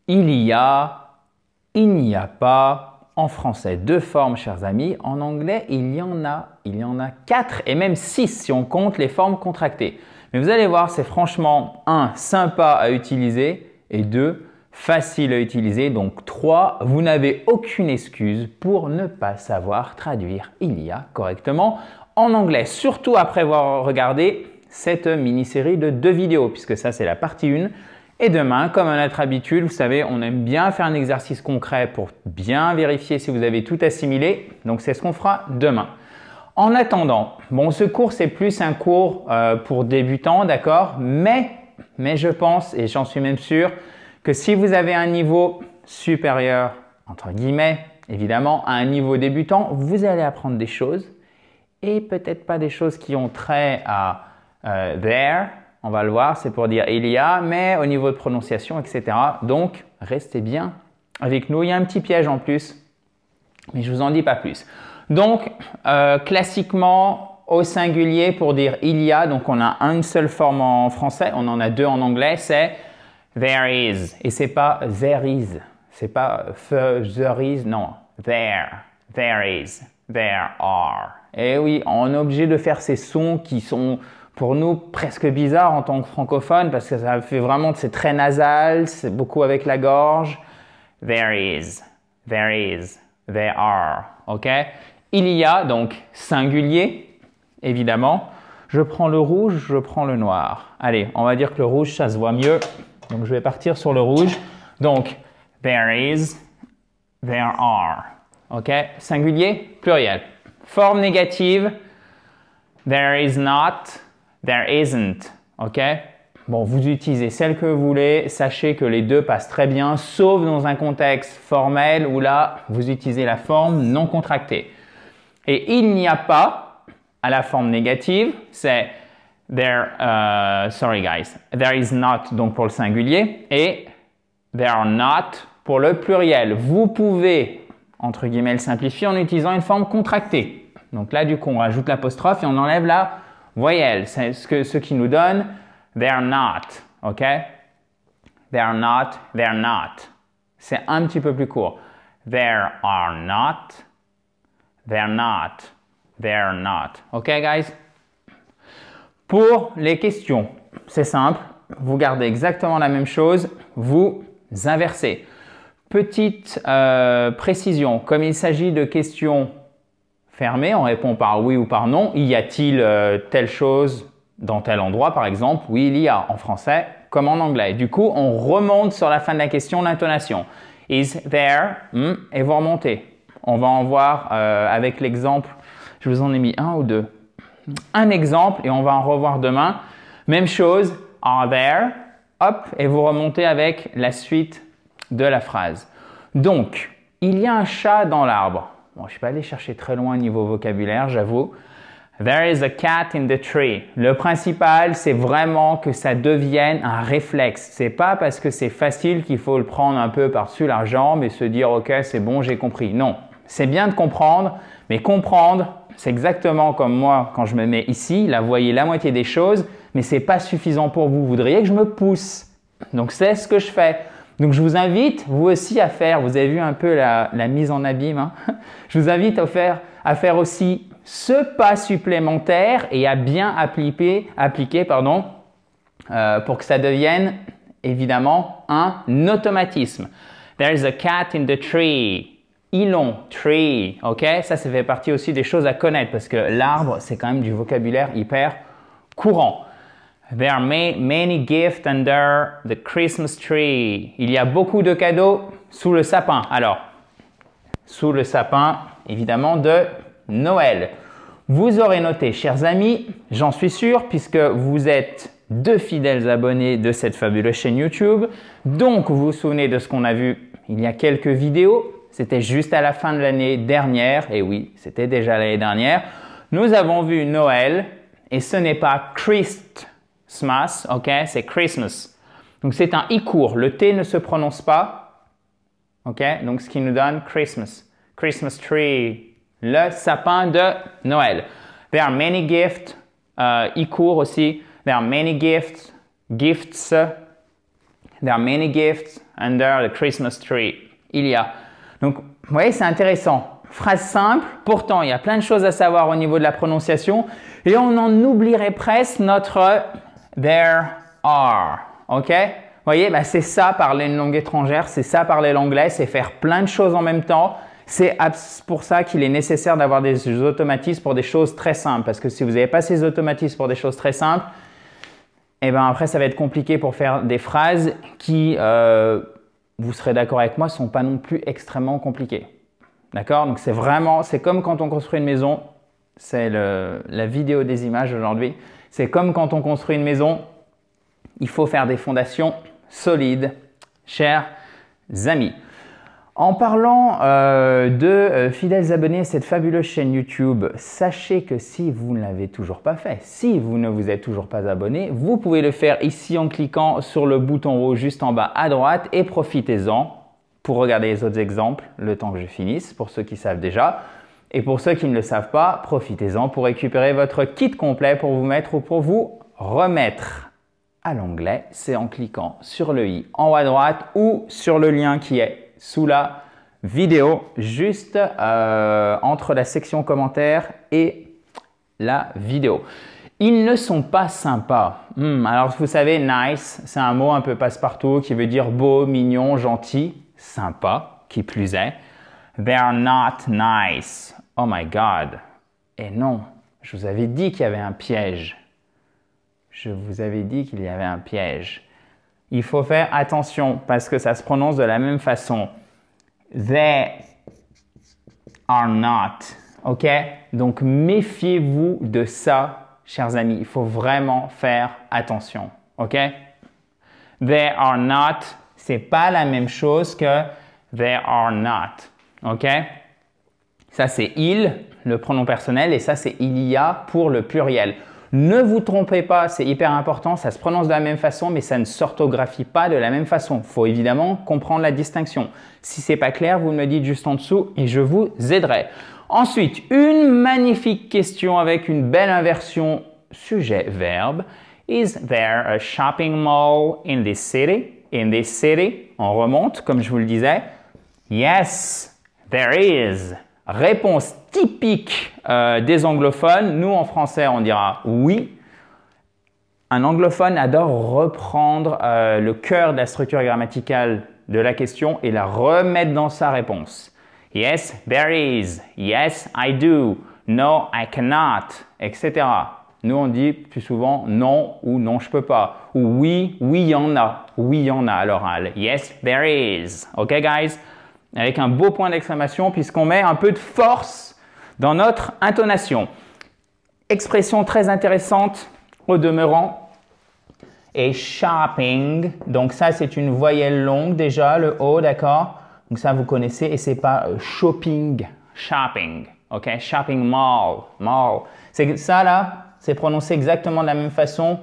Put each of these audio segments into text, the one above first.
il y a, il n'y a pas. En français, 2 formes, chers amis. En anglais, il y en a 4 et même 6 si on compte les formes contractées. Mais vous allez voir, c'est franchement 1, sympa à utiliser et 2, facile à utiliser. Donc 3, vous n'avez aucune excuse pour ne pas savoir traduire il y a correctement en anglais. Surtout après avoir regardé cette mini-série de 2 vidéos puisque ça, c'est la partie 1. Et demain, comme à notre habitude, vous savez, on aime bien faire un exercice concret pour bien vérifier si vous avez tout assimilé. Donc, c'est ce qu'on fera demain. En attendant, bon, ce cours, c'est plus un cours pour débutants, d'accord? Mais je pense, et j'en suis même sûr, que si vous avez un niveau supérieur, entre guillemets, évidemment, à un niveau débutant, vous allez apprendre des choses et peut-être pas des choses qui ont trait à there. On va le voir, c'est pour dire il y a, mais au niveau de prononciation, etc. Donc, restez bien avec nous. Il y a un petit piège en plus, mais je ne vous en dis pas plus. Donc, classiquement, au singulier, pour dire il y a, donc on a une seule forme en français, on en a 2 en anglais, c'est there is. Et c'est pas there is, c'est pas there is, non, there is, there are. Et oui, on est obligé de faire ces sons qui sont pour nous presque bizarre en tant que francophone parce que ça fait vraiment, c'est très nasal, c'est beaucoup avec la gorge. There is, there are, ok? Il y a, donc singulier, évidemment. Je prends le rouge, je prends le noir. Allez, on va dire que le rouge, ça se voit mieux. Donc, je vais partir sur le rouge. Donc, there is, there are, ok? Singulier, pluriel. Forme négative, there is not, there isn't, ok? Bon, vous utilisez celle que vous voulez. Sachez que les 2 passent très bien, sauf dans un contexte formel où là, vous utilisez la forme non contractée. Et il n'y a pas à la forme négative, c'est there, sorry guys, there is not donc pour le singulier et there are not pour le pluriel. Vous pouvez, entre guillemets, le simplifier en utilisant une forme contractée. Donc là, du coup, on rajoute l'apostrophe et on enlève la voyelle, c'est ce qui nous donne they're not, ok? They're not. C'est un petit peu plus court. There are not, they're not, they're not. Ok, guys? Pour les questions, c'est simple. Vous gardez exactement la même chose, vous inversez. Petite précision, comme il s'agit de questions fermé, on répond par oui ou par non. Y a-t-il telle chose dans tel endroit, par exemple? Oui, il y a en français comme en anglais. Du coup, on remonte sur la fin de la question l'intonation. Is there? Et vous remontez. On va en voir avec l'exemple. Je vous en ai mis 1 ou 2. Un exemple et on va en revoir demain. Même chose. Are there? Hop, et vous remontez avec la suite de la phrase. Donc, il y a un chat dans l'arbre. Bon, je ne suis pas allé chercher très loin niveau vocabulaire, j'avoue. There is a cat in the tree. Le principal, c'est vraiment que ça devienne un réflexe. C'est pas parce que c'est facile qu'il faut le prendre un peu par-dessus la jambe et se dire « Ok, c'est bon, j'ai compris ». Non, c'est bien de comprendre, mais comprendre, c'est exactement comme moi quand je me mets ici. Là, vous voyez la moitié des choses, mais ce n'est pas suffisant pour vous. Vous voudriez que je me pousse. Donc, c'est ce que je fais. Donc, je vous invite, vous aussi, à faire, vous avez vu un peu la mise en abîme, hein? Je vous invite à faire aussi ce pas supplémentaire et à bien appliquer pour que ça devienne évidemment un automatisme. There is a cat in the tree. Ils ont, tree, ok? Ça fait partie aussi des choses à connaître parce que l'arbre, c'est quand même du vocabulaire hyper courant. There are many gifts under the Christmas tree. Il y a beaucoup de cadeaux sous le sapin. Alors, sous le sapin, évidemment, de Noël. Vous aurez noté, chers amis, j'en suis sûr, puisque vous êtes 2 fidèles abonnés de cette fabuleuse chaîne YouTube. Donc, vous vous souvenez de ce qu'on a vu il y a quelques vidéos. C'était juste à la fin de l'année dernière. Et oui, c'était déjà l'année dernière. Nous avons vu Noël et ce n'est pas Christmas, ok? C'est Christmas. Donc, c'est un I court. Le T ne se prononce pas. Ok? Donc, ce qui nous donne Christmas. Christmas tree. Le sapin de Noël. There are many gifts. I court aussi. There are many gifts. Gifts. There are many gifts under the Christmas tree. Il y a. Donc, vous voyez, c'est intéressant. Phrase simple, pourtant, il y a plein de choses à savoir au niveau de la prononciation. Et on en oublierait presque notre there are. OK? Vous voyez, bah, c'est ça parler une langue étrangère, c'est ça parler l'anglais, c'est faire plein de choses en même temps. C'est pour ça qu'il est nécessaire d'avoir des automatismes pour des choses très simples. Parce que si vous n'avez pas ces automatismes pour des choses très simples, eh ben après, ça va être compliqué pour faire des phrases qui, vous serez d'accord avec moi, ne sont pas non plus extrêmement compliquées. D'accord? Donc, c'est comme quand on construit une maison. C'est la vidéo des images aujourd'hui. C'est comme quand on construit une maison. Il faut faire des fondations solides, chers amis. En parlant de fidèles abonnés à cette fabuleuse chaîne YouTube, sachez que si vous ne l'avez toujours pas fait, si vous ne vous êtes toujours pas abonné, vous pouvez le faire ici en cliquant sur le bouton rouge juste en bas à droite et profitez-en pour regarder les autres exemples le temps que je finisse, pour ceux qui savent déjà. Et pour ceux qui ne le savent pas, profitez-en pour récupérer votre kit complet pour vous mettre ou pour vous remettre à l'anglais. C'est en cliquant sur le i en haut à droite ou sur le lien qui est sous la vidéo, juste entre la section commentaires et la vidéo. Ils ne sont pas sympas. Alors, vous savez, nice, c'est un mot un peu passe-partout qui veut dire beau, mignon, gentil, sympa, qui plus est. They are not nice. Oh my God. Et non, je vous avais dit qu'il y avait un piège. Je vous avais dit qu'il y avait un piège. Il faut faire attention parce que ça se prononce de la même façon. They are not. OK? Donc, méfiez-vous de ça, chers amis. Il faut vraiment faire attention. OK? They are not, c'est pas la même chose que they are not. OK? Ça, c'est il, le pronom personnel, et ça, c'est il y a pour le pluriel. Ne vous trompez pas, c'est hyper important, ça se prononce de la même façon, mais ça ne s'orthographie pas de la même façon. Il faut évidemment comprendre la distinction. Si ce n'est pas clair, vous me le dites juste en dessous et je vous aiderai. Ensuite, une magnifique question avec une belle inversion sujet-verbe. Is there a shopping mall in this city? In this city, on remonte, comme je vous le disais. Yes, there is. Réponse typique des anglophones. Nous, en français, on dira oui. Un anglophone adore reprendre le cœur de la structure grammaticale de la question et la remettre dans sa réponse. Yes, there is. Yes, I do. No, I cannot, etc. Nous, on dit plus souvent non ou non, je peux pas. Ou oui, oui, il y en a. Oui, il y en a à l'oral. Yes, there is. OK, guys? Avec un beau point d'exclamation puisqu'on met un peu de force dans notre intonation. Expression très intéressante au demeurant. Et shopping, donc ça c'est une voyelle longue déjà, le O, d'accord? Donc ça vous connaissez et c'est pas shopping, shopping, ok? Shopping mall, mall. C'est ça là, c'est prononcé exactement de la même façon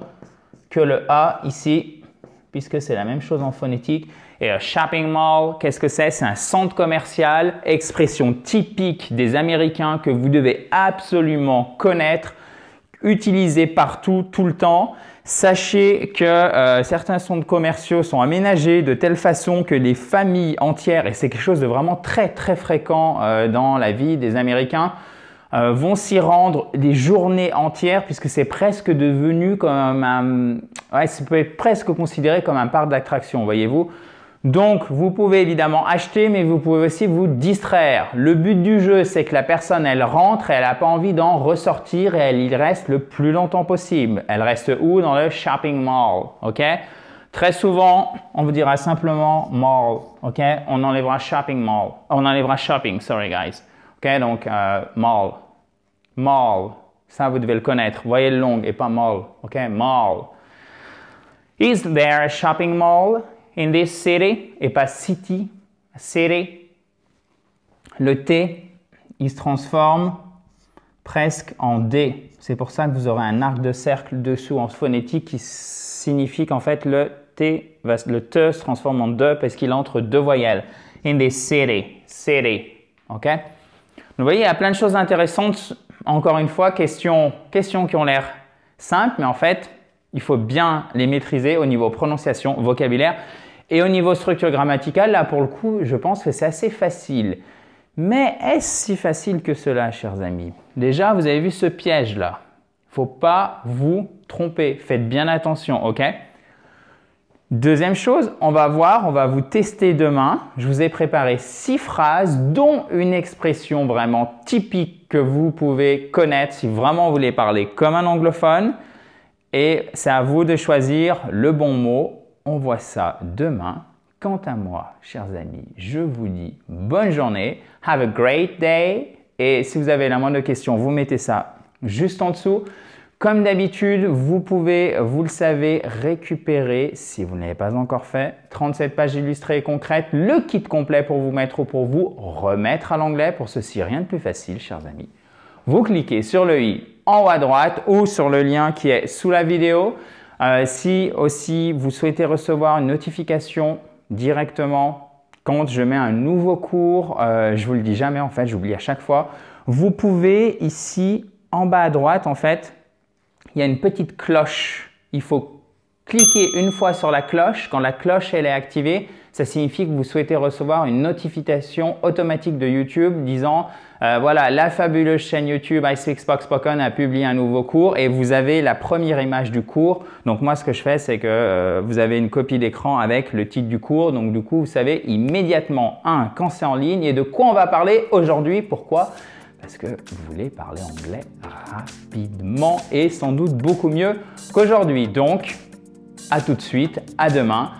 que le A ici, puisque c'est la même chose en phonétique. Et shopping mall, qu'est-ce que c'est? C'est un centre commercial, expression typique des Américains que vous devez absolument connaître, utiliser partout, tout le temps. Sachez que certains centres commerciaux sont aménagés de telle façon que les familles entières, et c'est quelque chose de vraiment très très fréquent dans la vie des Américains, vont s'y rendre des journées entières puisque c'est presque devenu comme un... Ouais, ça peut être presque considéré comme un parc d'attractions, voyez-vous. Donc, vous pouvez évidemment acheter, mais vous pouvez aussi vous distraire. Le but du jeu, c'est que la personne, elle rentre et elle n'a pas envie d'en ressortir et elle y reste le plus longtemps possible. Elle reste où? Dans le shopping mall, ok? Très souvent, on vous dira simplement mall, ok? On enlèvera shopping mall. On enlèvera shopping, sorry guys. Ok, donc mall. Mall, ça vous devez le connaître. Voyelle longue et pas mall, ok? Mall. Is there a shopping mall in this city? Et pas city, city. Le T, il se transforme presque en D. C'est pour ça que vous aurez un arc de cercle dessous en phonétique qui signifie qu'en fait le T, le T se transforme en D parce qu'il est entre deux voyelles. In this city, city. Ok? Vous voyez, il y a plein de choses intéressantes. Encore une fois, questions qui ont l'air simples, mais en fait, il faut bien les maîtriser au niveau prononciation, vocabulaire. Et au niveau structure grammaticale, là pour le coup, je pense que c'est assez facile. Mais est-ce si facile que cela, chers amis? Déjà, vous avez vu ce piège-là. Il ne faut pas vous tromper. Faites bien attention, ok? Deuxième chose, on va vous tester demain. Je vous ai préparé 6 phrases, dont une expression vraiment typique que vous pouvez connaître si vraiment vous voulez parler comme un anglophone. Et c'est à vous de choisir le bon mot. On voit ça demain. Quant à moi, chers amis, je vous dis bonne journée. Have a great day. Et si vous avez la moindre question, vous mettez ça juste en dessous. Comme d'habitude, vous pouvez, vous le savez, récupérer, si vous ne l'avez pas encore fait, 37 pages illustrées et concrètes, le kit complet pour vous mettre ou pour vous remettre à l'anglais. Pour ceci, rien de plus facile, chers amis. Vous cliquez sur le i en haut à droite ou sur le lien qui est sous la vidéo. Si aussi vous souhaitez recevoir une notification directement quand je mets un nouveau cours, je vous le dis jamais en fait, j'oublie à chaque fois, vous pouvez ici en bas à droite en fait, il y a une petite cloche. Il faut cliquer une fois sur la cloche. Quand la cloche elle est activée, ça signifie que vous souhaitez recevoir une notification automatique de YouTube disant voilà, la fabuleuse chaîne YouTube I Speak Spoken a publié un nouveau cours et vous avez la première image du cours. Donc moi, ce que je fais, c'est que vous avez une copie d'écran avec le titre du cours. Donc du coup, vous savez immédiatement, quand c'est en ligne et de quoi on va parler aujourd'hui. Pourquoi? Parce que vous voulez parler anglais rapidement et sans doute beaucoup mieux qu'aujourd'hui. Donc, à tout de suite, à demain.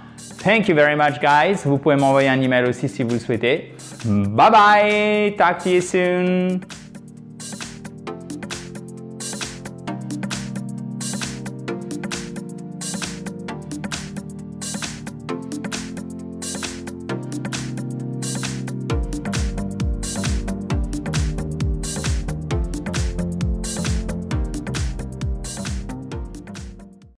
Thank you very much, guys. Vous pouvez m'envoyer un email aussi si vous le souhaitez. Bye bye. Talk to you soon.